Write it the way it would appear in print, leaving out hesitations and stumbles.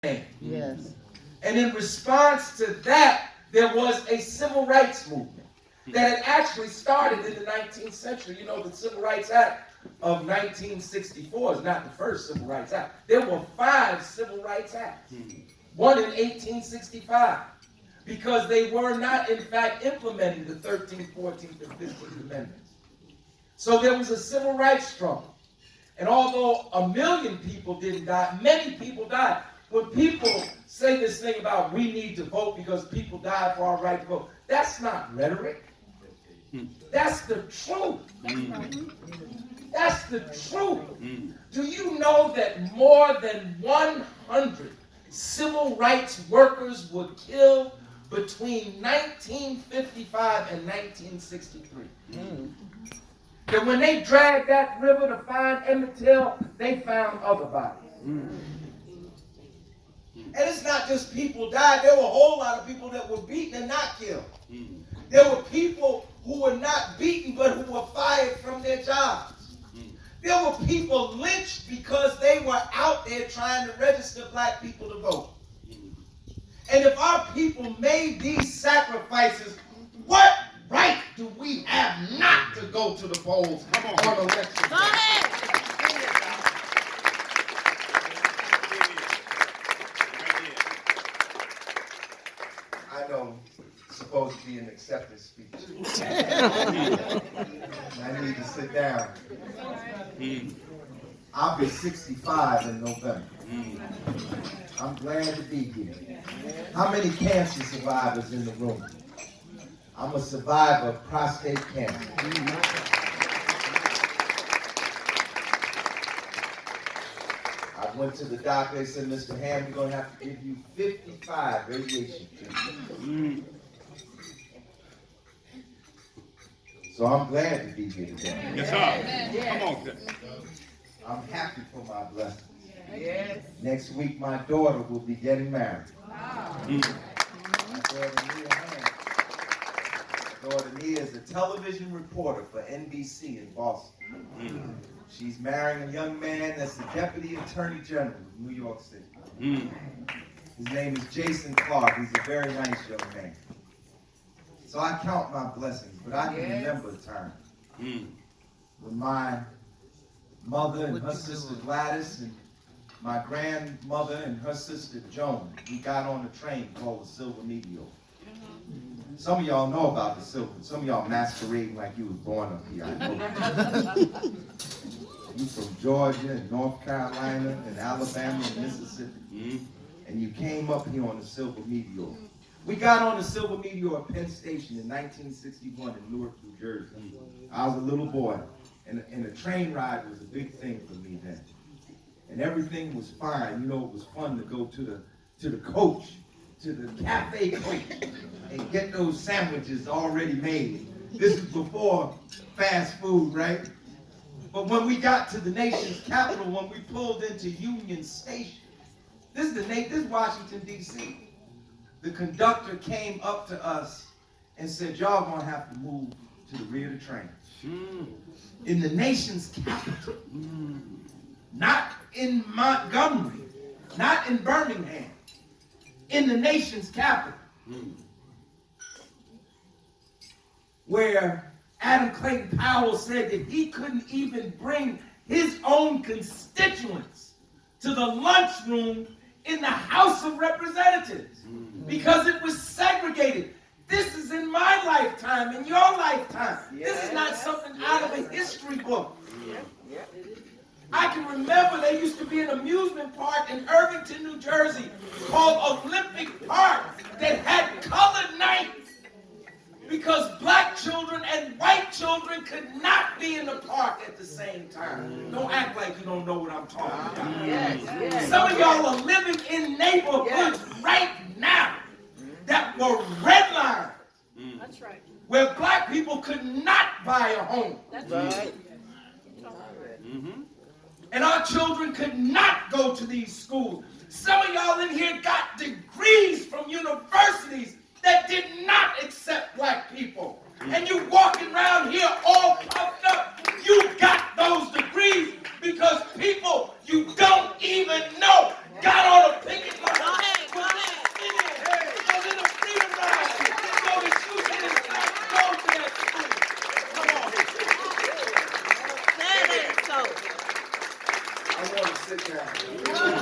Yes. And in response to that, there was a civil rights movement that had actually started in the 19th century. You know, the Civil Rights Act of 1964 is not the first Civil Rights Act. There were 5 Civil Rights Acts, one in 1865, because they were not, in fact, implementing the 13th, 14th, and 15th Amendments. So there was a civil rights struggle. And although 1 million people didn't die, many people died. When people say this thing about we need to vote because people died for our right to vote, that's not rhetoric. That's the truth. That's the truth. Do you know that more than 100 civil rights workers were killed between 1955 and 1963? That when they dragged that river to find Emmett Till, they found other bodies. And it's not just people died. There were a whole lot of people that were beaten and not killed. There were people who were not beaten but who were fired from their jobs. There were people lynched because they were out there trying to register black people to vote. And if our people made these sacrifices, what right do we have not to go to the polls on election day? I know it's supposed to be an acceptance speech. I need to sit down. I'll be 65 in November. I'm glad to be here. How many cancer survivors in the room? I'm a survivor of prostate cancer. I went to the doctor, they said, Mr. Ham, we're going to have to give you 55 radiation treatments. So I'm glad to be here today. Yes, sir. Come on, sir. I'm happy for my blessings. Yes. Next week, my daughter will be getting married. My daughter Nia Ham. My daughter Nia is a television reporter for NBC in Boston. She's marrying a young man that's the Deputy Attorney General of New York City. His name is Jason Clark. He's a very nice young man. So I count my blessings, but I can remember a time when my mother and her sister Gladys and my grandmother and her sister Joan, we got on a train called the Silver Meteor. Some of y'all know about the Silver. Some of y'all masquerading like you was born up here. I know. You from Georgia and North Carolina and Alabama and Mississippi. And you came up here on the Silver Meteor. We got on the Silver Meteor at Penn Station in 1961 in Newark, New Jersey. I was a little boy. And a train ride was a big thing for me then. And everything was fine. You know, it was fun to go to the coach, to the cafe coach, and get those sandwiches already made. This is before fast food, right? But when we got to the nation's capital, when we pulled into Union Station, this is Washington, D.C. The conductor came up to us and said, y'all gonna have to move to the rear of the train. In the nation's capital. Not in Montgomery, not in Birmingham, in the nation's capital. Where Adam Clayton Powell said that he couldn't even bring his own constituents to the lunchroom in the House of Representatives because it was segregated. This is in my lifetime, in your lifetime. This is not something out of a history book. I can remember there used to be an amusement park in Irvington, New Jersey called Olympic Park that had colored nights because black children and white children could not be in the park at the same time. Don't act like you don't know what I'm talking about. Some of y'all are living in neighborhoods right now that were redlined. That's right. Where black people could not buy a home. That's right. And our children could not go to these schools. Some of y'all in here got degrees from universities that did not accept black people. And you walking around here all puffed up. You got those degrees because people you don't even know got on a picket line I want to sit down.